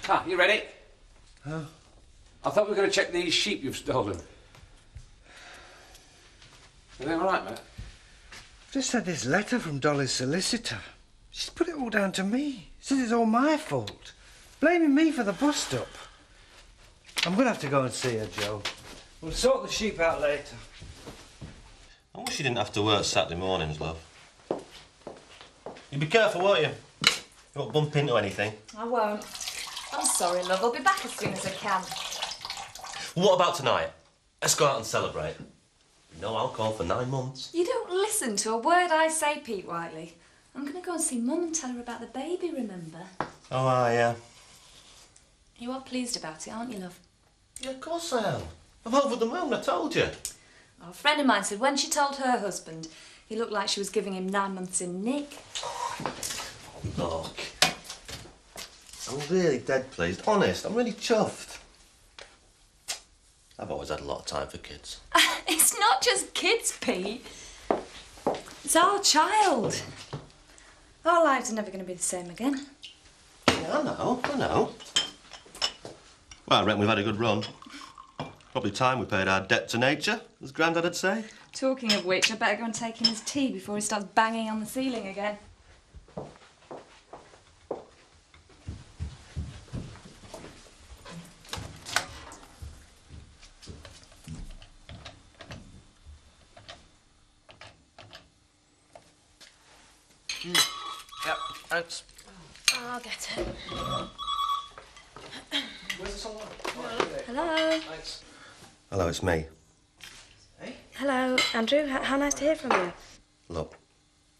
Ah, you ready? Huh? I thought we were going to check these sheep you've stolen. Are they all right, mate? I've just had this letter from Dolly's solicitor. She's put it all down to me. Says it's all my fault. Blaming me for the bust-up. I'm going to have to go and see her, Joe. We'll sort the sheep out later. I wish you didn't have to work Saturday mornings, love. You be careful, won't you? You won't bump into anything. I won't. I'm sorry, love. I'll be back as soon as I can. What about tonight? Let's go out and celebrate. No alcohol for 9 months. You don't listen to a word I say, Pete Whiteley. I'm going to go and see Mum and tell her about the baby, remember? Oh, yeah. You are pleased about it, aren't you, love? Yeah, of course I am. I'm over the moon, I told you. Oh, a friend of mine said when she told her husband, he looked like she was giving him 9 months in Nick. Look. I'm really dead pleased. Honest, I'm really chuffed. I've always had a lot of time for kids. It's not just kids, Pete. It's our child. Our lives are never going to be the same again. Yeah, I know. Well, I reckon we've had a good run. Probably time we paid our debt to nature, as Grandad would say. Talking of which, I better go and take him his tea before he starts banging on the ceiling again. Yep, thanks. I'll get it. Where's the someone? Hello. Thanks. Hello, it's me. Hey? Hello, Andrew. How nice to hear from you. Look,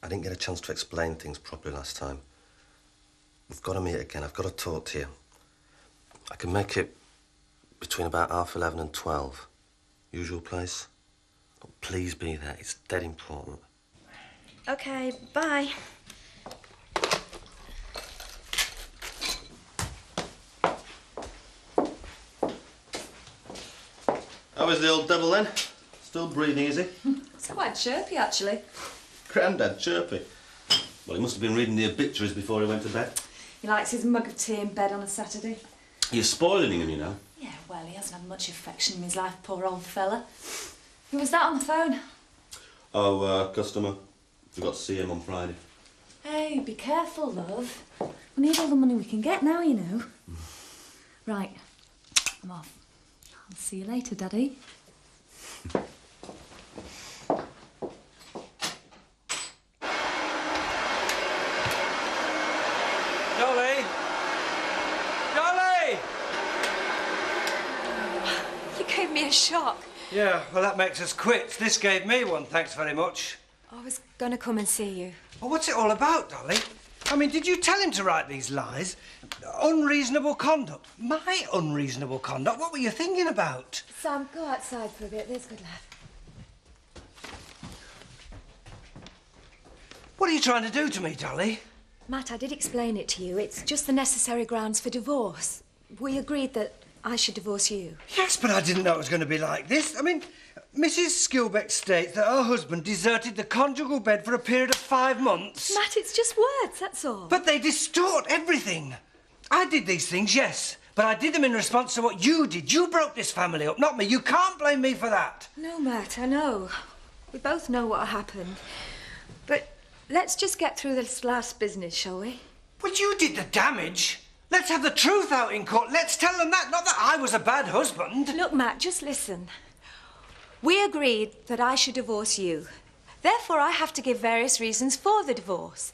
I didn't get a chance to explain things properly last time. We've got to meet again. I've got to talk to you. I can make it between about 11:30 and 12. Usual place. Oh, please be there. It's dead important. Okay, bye. How is the old devil then? Still breathing easy? It's quite chirpy, actually. Grandad, chirpy. Well, he must have been reading the obituaries before he went to bed. He likes his mug of tea in bed on a Saturday. You're spoiling him, you know. Yeah, well, he hasn't had much affection in his life, poor old fella. Who was that on the phone? Oh, customer. Forgot to see him on Friday. Hey, be careful, love. We need all the money we can get now, you know. Right, I'm off. I'll see you later, Daddy. Dolly! Dolly! You gave me a shock. Yeah, well, that makes us quits. This gave me one, thanks very much. I was going to come and see you. Well, what's it all about, Dolly? I mean, did you tell him to write these lies? Unreasonable conduct. My unreasonable conduct? What were you thinking about? Sam, go outside for a bit. There's good lad. What are you trying to do to me, Dolly? Matt, I did explain it to you. It's just the necessary grounds for divorce. We agreed that I should divorce you. Yes, but I didn't know it was going to be like this. I mean, Mrs. Skilbeck states that her husband deserted the conjugal bed for a period of 5 months. Matt, it's just words, that's all. But they distort everything. I did these things, yes, but I did them in response to what you did. You broke this family up, not me. You can't blame me for that. No, Matt, I know. We both know what happened. But let's just get through this last business, shall we? Well, you did the damage. Let's have the truth out in court. Let's tell them that, not that I was a bad husband. Look, Matt, just listen. We agreed that I should divorce you. Therefore, I have to give various reasons for the divorce.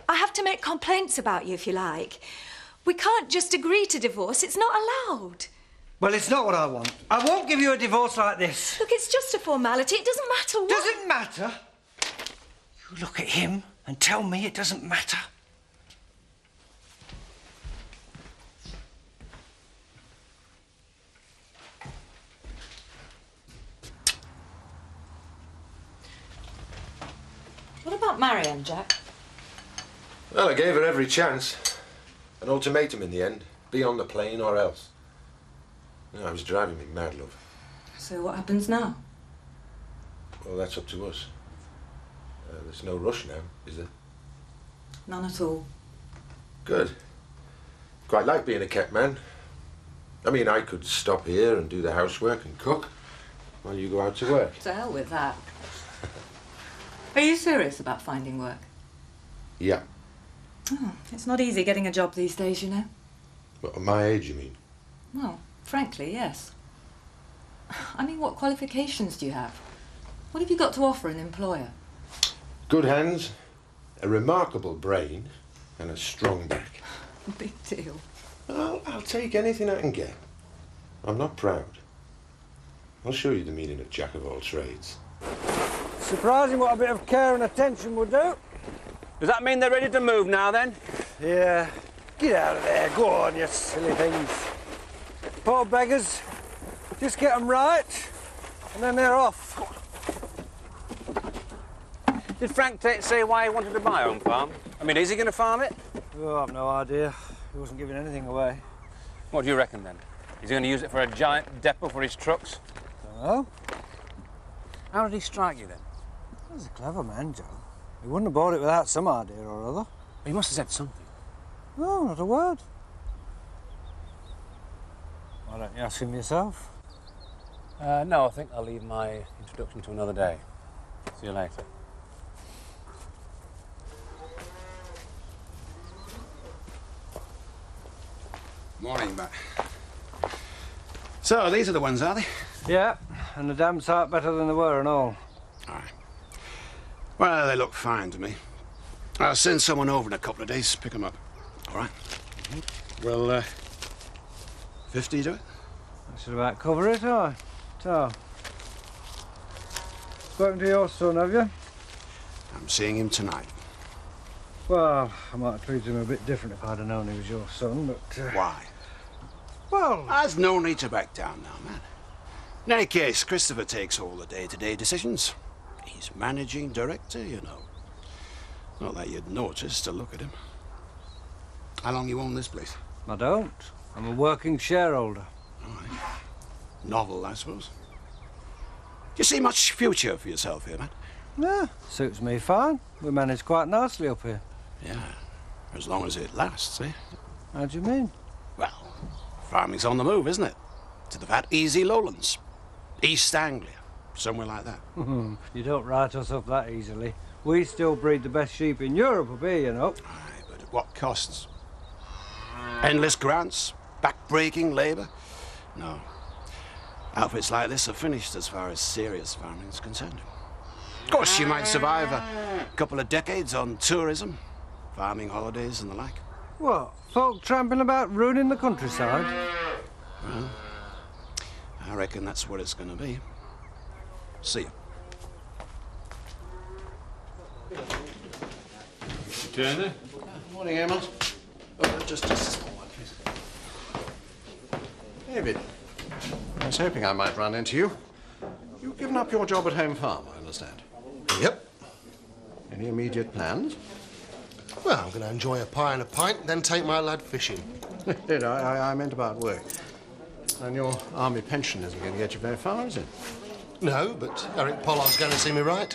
I have to make complaints about you, if you like. We can't just agree to divorce. It's not allowed. Well, it's not what I want. I won't give you a divorce like this. Look, it's just a formality. It doesn't matter what... Does it matter? You look at him and tell me it doesn't matter. What about Marianne, Jack? Well, I gave her every chance. An ultimatum in the end. Be on the plane or else. You know, I was driving me mad, love. So what happens now? Well, that's up to us. There's no rush now, is there? None at all. Good. Quite like being a kept man. I mean, I could stop here and do the housework and cook while you go out to work. To hell with that. Are you serious about finding work? Yeah. Oh, it's not easy getting a job these days, you know. Well, at my age, you mean? Well, frankly, yes. I mean, what qualifications do you have? What have you got to offer an employer? Good hands, a remarkable brain, and a strong back. Big deal. I'll take anything I can get. I'm not proud. I'll show you the meaning of jack of all trades. Surprising what a bit of care and attention would do. Does that mean they're ready to move now, then? Yeah. Get out of there. Go on, you silly things. Poor beggars. Just get them right, and then they're off. Did Frank say why he wanted to buy Home Farm? I mean, is he going to farm it? Oh, I've no idea. He wasn't giving anything away. What do you reckon, then? Is he going to use it for a giant depot for his trucks? Don't know. How did he strike you, then? He's a clever man, Joe. He wouldn't have bought it without some idea or other. He must have said something. No, not a word. Why don't you ask him yourself? No, I think I'll leave my introduction to another day. See you later. Morning, Matt. So, these are the ones, are they? Yeah, and the damn sight better than they were and all. All right. Well, they look fine to me. I'll send someone over in a couple of days to pick them up. All right? Well, 50 do it? That should about cover it, aye. So, spoken to your son, have you? I'm seeing him tonight. Well, I might have treated him a bit different if I'd have known he was your son, but... Why? Well... There's no need to back down now, man. In any case, Christopher takes all the day-to-day decisions. He's managing director, you know. Not that you'd notice to look at him. How long you own this place? I don't. I'm a working shareholder. All right. Novel, I suppose. Do you see much future for yourself here, man? Yeah, suits me fine. We manage quite nicely up here. Yeah, as long as it lasts, eh? How do you mean? Well, farming's on the move, isn't it? To the fat, easy lowlands. East Anglia, somewhere like that. You don't write us up that easily. We still breed the best sheep in Europe up here, you know. Aye, but at what costs? Endless grants, back-breaking labour? No. Outfits like this are finished as far as serious farming is concerned. Of course, you might survive a couple of decades on tourism, farming holidays and the like. What, folk tramping about ruining the countryside? Well, I reckon that's what it's going to be. See you. Turner? Morning, Amos. Oh, just a small one, please. David, I was hoping I might run into you. You've given up your job at Home Farm, I understand. Yep. Any immediate plans? Well, I'm going to enjoy a pie and a pint, then take my lad fishing. I meant about work. And your army pension isn't going to get you very far, is it? No, but Eric Pollard's going to see me right.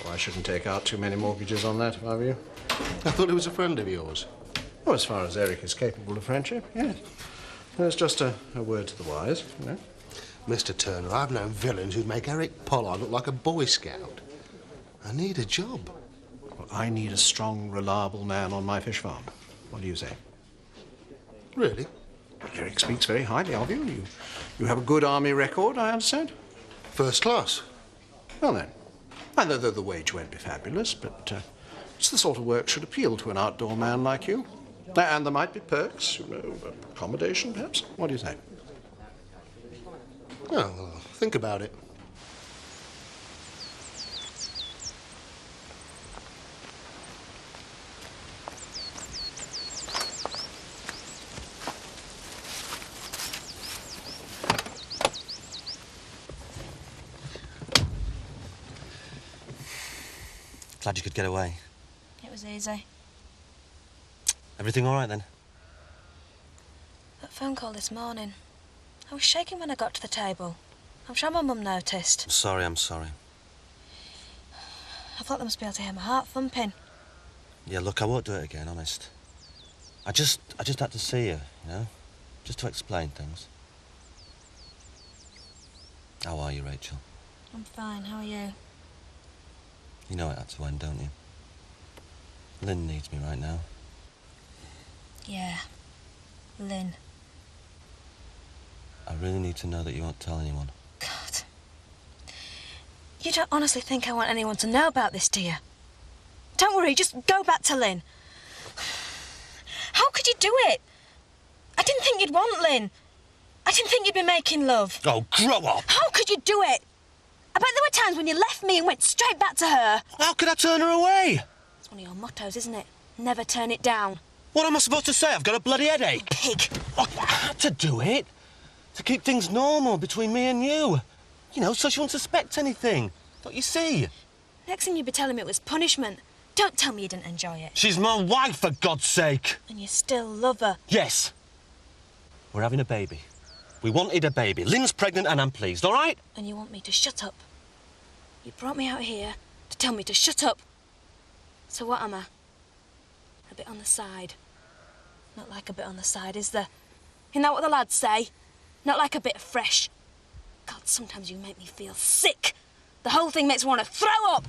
Well, I shouldn't take out too many mortgages on that, if I were you. I thought he was a friend of yours. Oh, as far as Eric is capable of friendship, yes. There's just a word to the wise, you know. Mr. Turner, I've known villains who'd make Eric Pollard look like a Boy Scout. I need a job. Well, I need a strong, reliable man on my fish farm. What do you say? Really? Eric speaks very highly of you. You have a good army record, I understand? First class. Well, then. And the wage won't be fabulous, but it's the sort of work should appeal to an outdoor man like you. And there might be perks, you know, accommodation, perhaps. What do you say? Oh, well, I'll think about it. Glad you could get away. It was easy. Everything all right, then? That phone call this morning. I was shaking when I got to the table. I'm sure my mum noticed. I'm sorry. I thought they must be able to hear my heart thumping. Yeah, look, I won't do it again, honest. I just had to see you, you know, just to explain things. How are you, Rachel? I'm fine, how are you? You know it had to end, don't you? Lynn needs me right now. Yeah, Lynn. I really need to know that you won't tell anyone. God. You don't honestly think I want anyone to know about this, do you? Don't worry, just go back to Lynn. How could you do it? I didn't think you'd want Lynn. I didn't think you'd be making love. Oh, grow up! How could you do it? I bet there were times when you left me and went straight back to her. How could I turn her away? It's one of your mottos, isn't it? Never turn it down. What am I supposed to say? I've got a bloody headache. Pig. Oh, I had to do it. To keep things normal between me and you. You know, so she won't suspect anything. Don't you see? Next thing you'd be telling me it was punishment. Don't tell me you didn't enjoy it. She's my wife, for God's sake. And you still love her. Yes. We're having a baby. We wanted a baby. Lynn's pregnant and I'm pleased, all right? And you want me to shut up. You brought me out here to tell me to shut up. So what am I? A bit on the side. Not like a bit on the side, is there? Isn't that what the lads say? Not like a bit of fresh. God, sometimes you make me feel sick. The whole thing makes me want to throw up.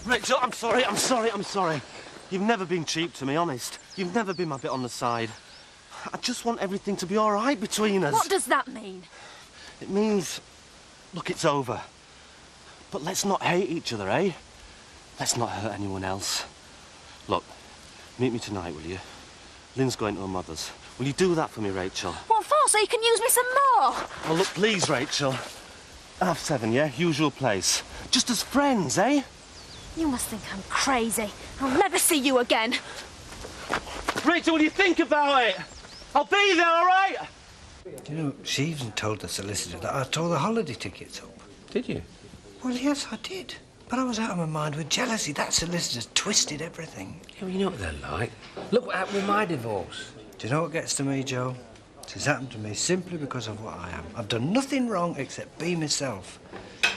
Rachel, I'm sorry. You've never been cheap to me, honest. You've never been my bit on the side. I just want everything to be all right between us. What does that mean? It means, look, it's over. But let's not hate each other, eh? Let's not hurt anyone else. Look, meet me tonight, will you? Lynn's going to her mother's. Will you do that for me, Rachel? What for? So you can use me some more? Oh, look, please, Rachel. 7:30, yeah? Usual place. Just as friends, eh? You must think I'm crazy. I'll never see you again. Rachel, will you think about it? I'll be there, all right? You know, she even told the solicitor that I tore the holiday tickets up. Did you? Well, yes, I did. But I was out of my mind with jealousy. That solicitor's twisted everything. Yeah, well, you know what they're like. Look what happened with my divorce. Do you know what gets to me, Joe? It's happened to me simply because of what I am. I've done nothing wrong except be myself.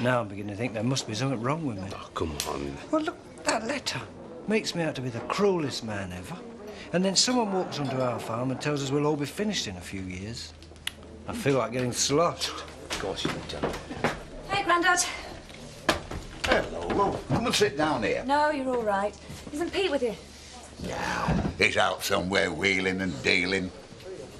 Now I'm beginning to think there must be something wrong with me. Oh, come on. Well, look, that letter makes me out to be the cruelest man ever. And then someone walks onto our farm and tells us we'll all be finished in a few years. I feel like getting sloshed. Of course you've done. Hey, Grandad. Hello, love. Come and sit down here. No, you're all right. Isn't Pete with you? No, he's out somewhere wheeling and dealing.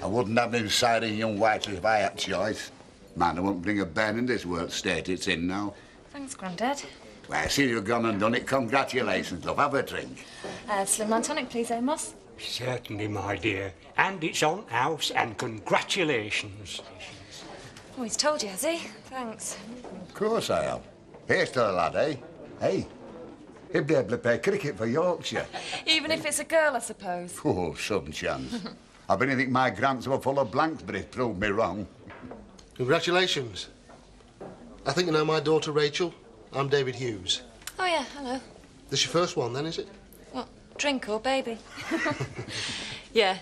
I wouldn't have him siding young whites if I had choice. Man, I won't bring a bairn in this world state it's in now. Thanks, Grandad. Well, I see you've gone and done it. Congratulations, love. Have a drink. Slimline tonic, please, Amos. Certainly, my dear. And it's on house, and congratulations. Oh, he's told you, has he? Thanks. Of course I have. Here's to the lad, eh? Hey, he'd be able to play cricket for Yorkshire. Even if it's a girl, I suppose. Oh, some chance. I been think my grants were full of blanks, but it proved me wrong. Congratulations. I think you know my daughter, Rachel. I'm David Hughes. Oh, yeah, hello. This your first one, then, is it? What, drink or baby? Yeah,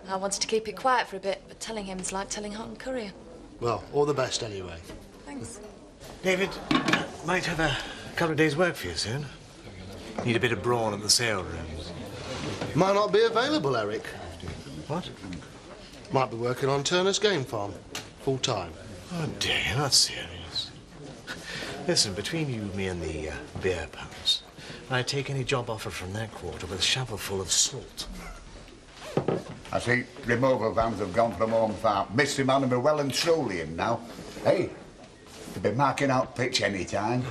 I wanted to keep it quiet for a bit, but telling him is like telling hot and courier. Well, all the best, anyway. Thanks. David, might have a couple of days' work for you soon. Need a bit of brawn at the sale rooms. Might not be available, Eric. What? Might be working on Turner's game farm. Full time. Oh, dear, you're not serious. Listen, between you, me and the beer pumps, I'd take any job offer from that quarter with a shovel full of salt. I see removal vans have gone from home farm. Mystery man will be well and truly in now. Hey, they'll be marking out pitch any time.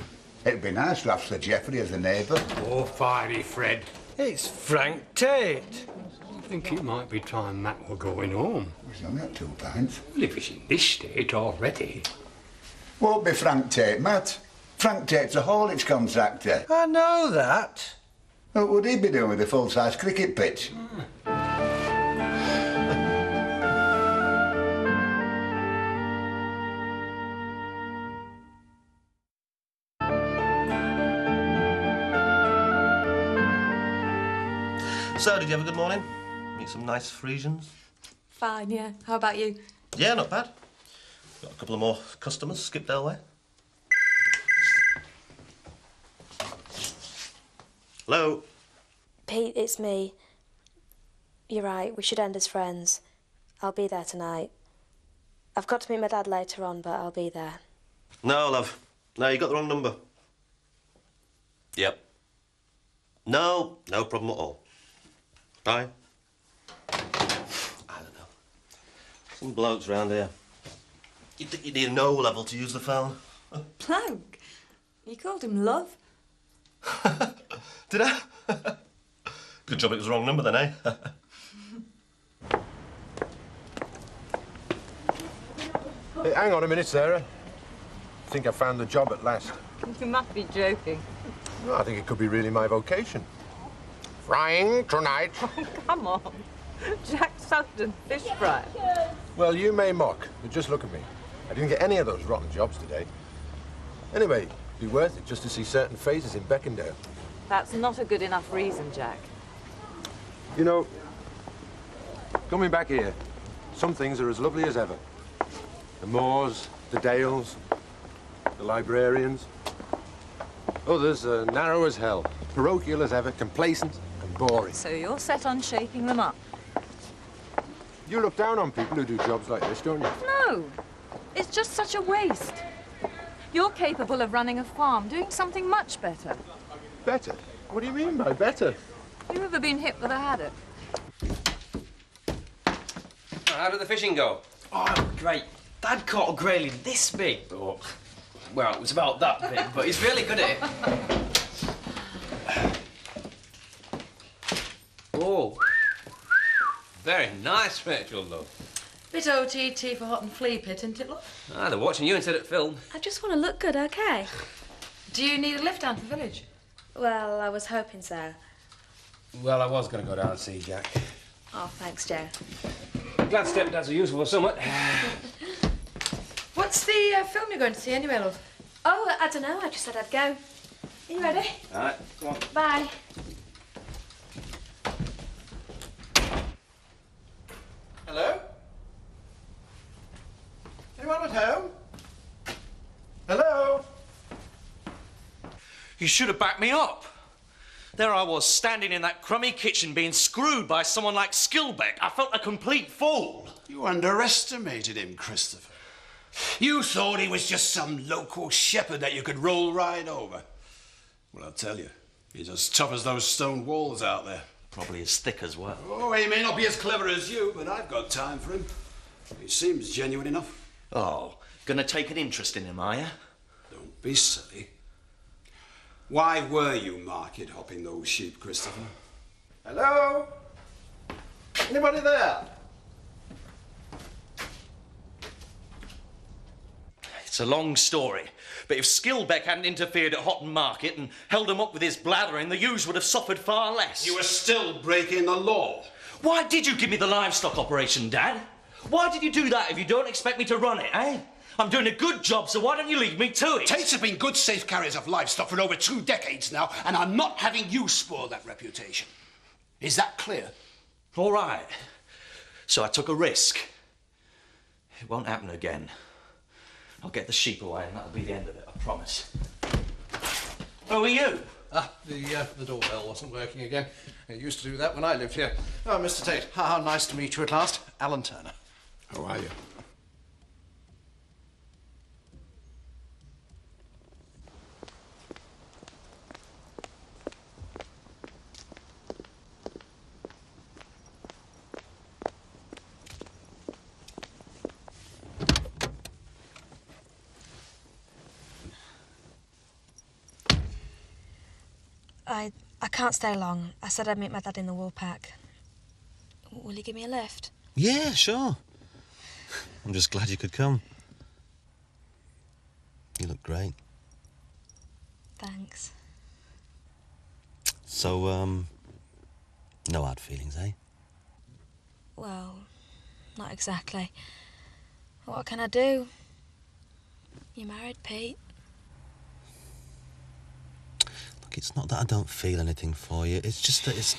It'd be nice to have Sir Geoffrey as a neighbour. Oh, fiery Fred. It's Frank Tate. I think it might be time Matt were going home. He's only got 2 pints. Well, if he's in this state already. Won't be Frank Tate, Matt. Frank Tate's a haulage contractor. I know that. What would he be doing with a full-size cricket pitch? So, did you have a good morning? Meet some nice Frisians? Fine, yeah. How about you? Yeah, not bad. Got a couple of more customers, Skipdale way. Hello? Pete, it's me. You're right, we should end as friends. I'll be there tonight. I've got to meet my dad later on, but I'll be there. No, love. No, you got the wrong number. Yep. No, no problem at all. Bye. I don't know. Some blokes round here. You think you need an O level to use the phone? Plank? You called him Love? Did I? Good job it was the wrong number then, eh? Hey, hang on a minute, Sarah. I think I found the job at last. You must be joking. No, I think it could be really my vocation. Frying tonight. Oh, come on. Jack Sutton, fish fry. Well, you may mock, but just look at me. I didn't get any of those rotten jobs today. Anyway, it'd be worth it just to see certain faces in Beckendale. That's not a good enough reason, Jack. You know, coming back here, some things are as lovely as ever. The moors, the dales, the librarians. Others are narrow as hell, parochial as ever, complacent and boring. So you're set on shaking them up? You look down on people who do jobs like this, don't you? No. It's just such a waste. You're capable of running a farm, doing something much better. Better? What do you mean by better? You ever been hit with a haddock? How did the fishing go? Oh, great. Dad caught a grayling this big. Oh, well, it was about that big, but he's really good at it. Oh. Very nice, Rachel, love. Bit OTT for hot and flea pit, isn't it, love? Ah, they're watching you instead of film. I just want to look good, okay? Do you need a lift down to the village? Well, I was hoping so. Well, I was going to go down and see Jack. Oh, thanks, Joe. Glad stepdads are useful for somewhat. What's the film you're going to see anyway, love? Oh, I don't know. I just said I'd go. Are you ready? All right, come on. Bye. Hello? Anyone at home? Hello? You should have backed me up. There I was, standing in that crummy kitchen being screwed by someone like Skilbeck. I felt a complete fool. You underestimated him, Christopher. You thought he was just some local shepherd that you could roll right over. Well, I'll tell you, he's as tough as those stone walls out there. Probably as thick as well. Oh, he may not be as clever as you, but I've got time for him. He seems genuine enough. Oh, gonna take an interest in him, are you? Don't be silly. Why were you market hopping those sheep, Christopher? Hello? Anybody there? It's a long story, but if Skilbeck hadn't interfered at Houghton Market and held him up with his blathering, the ewes would have suffered far less. You were still breaking the law. Why did you give me the livestock operation, Dad? Why did you do that if you don't expect me to run it, eh? I'm doing a good job, so why don't you leave me to it? Tates have been good safe carriers of livestock for over 2 decades now, and I'm not having you spoil that reputation. Is that clear? All right. So I took a risk. It won't happen again. I'll get the sheep away and that'll be the end of it, I promise. Who are you? The doorbell wasn't working again. It used to do that when I lived here. Oh, Mr. Tate, how nice to meet you at last. Alan Turner. How are you? I can't stay long. I said I'd meet my dad in the Woolpack. Will you give me a lift? Yeah, sure. I'm just glad you could come. You look great. Thanks. So, no hard feelings, eh? Well, not exactly. What can I do? You married, Pete? Look, it's not that I don't feel anything for you. It's just that it's...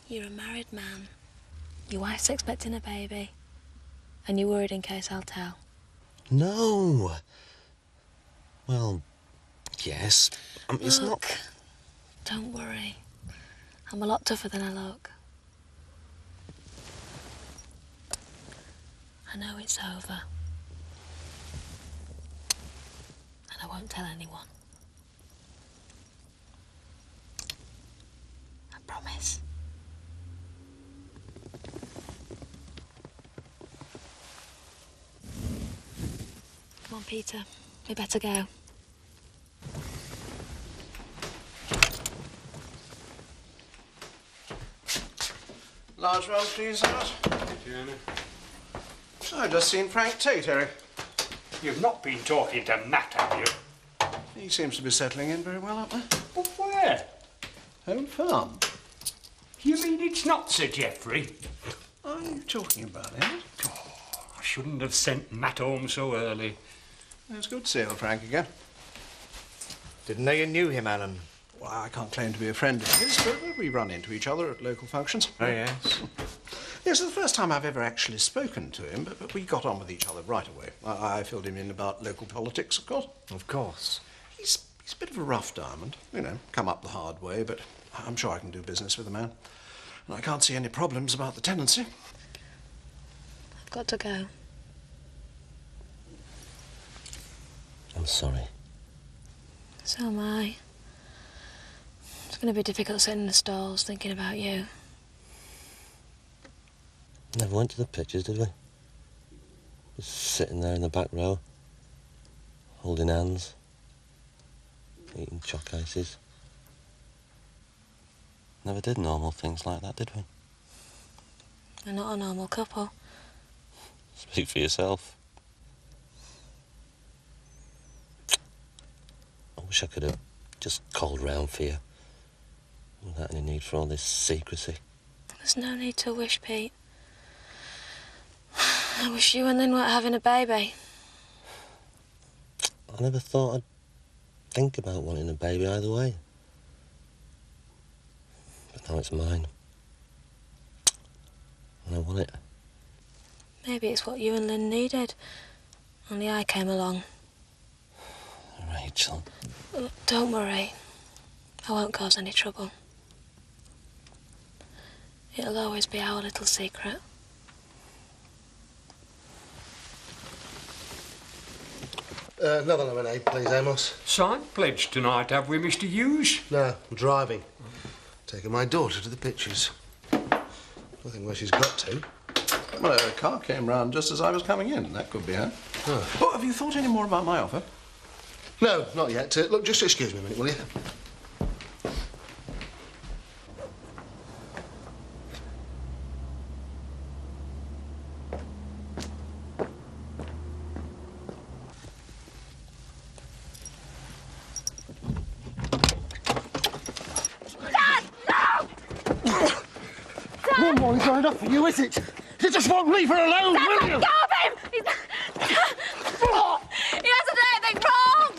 You're a married man. Your wife's expecting a baby. And you're worried in case I'll tell. No. Well, yes. It's Look, not... don't worry. I'm a lot tougher than I look. I know it's over. And I won't tell anyone. I promise. Come on, Peter. We better go. Large one, please, Emmett. Thank you, Anna. I've just seen Frank Tate, Harry. You've not been talking to Matt, have you? He seems to be settling in very well up there. But where? Home farm. You mean it's not Sir Geoffrey? What are you talking about, Emmett? I shouldn't have sent Matt home so early. It's good to see old Frank again. Didn't know you knew him, Alan. Well, I can't claim to be a friend of his, but we run into each other at local functions. Oh, yes? Yes, it's the first time I've ever actually spoken to him, but we got on with each other right away. I filled him in about local politics, of course. Of course. He's a bit of a rough diamond, you know, come up the hard way, but I'm sure I can do business with the man. And I can't see any problems about the tenancy. I've got to go. I'm sorry. So am I. It's going to be difficult sitting in the stalls thinking about you. Never went to the pictures, did we? Just sitting there in the back row, holding hands, eating choc ices. Never did normal things like that, did we? We're not a normal couple. Speak for yourself. I wish I could have just called round for you, without any need for all this secrecy. There's no need to wish, Pete. I wish you and Lynn weren't having a baby. I never thought I'd think about wanting a baby either way. But now it's mine. And I want it. Maybe it's what you and Lynn needed. Only I came along. Rachel. Look, don't worry. I won't cause any trouble. It'll always be our little secret. Another lemonade, please, Amos. Signed pledge tonight, have we, Mr. Hughes? No, I'm driving. Taking my daughter to the pictures. Nothing where she's got to. Well, a car came round just as I was coming in. That could be her. Oh, have you thought any more about my offer? No, not yet. Look, just excuse me a minute, will you? One more is not enough for you, is it? You just won't leave her alone, Dad, will let you? go of him! He hasn't done anything wrong!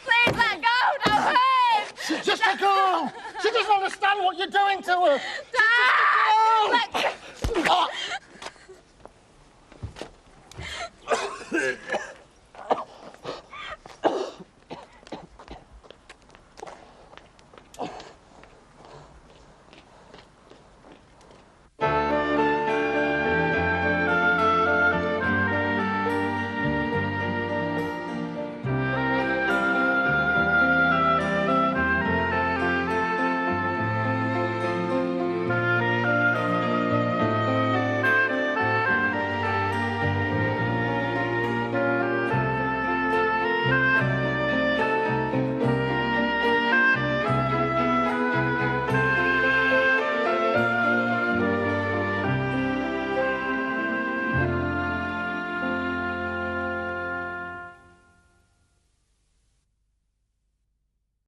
Please let go, don't hurt! Just let go! She doesn't understand what you're doing to her! Dad! Let go!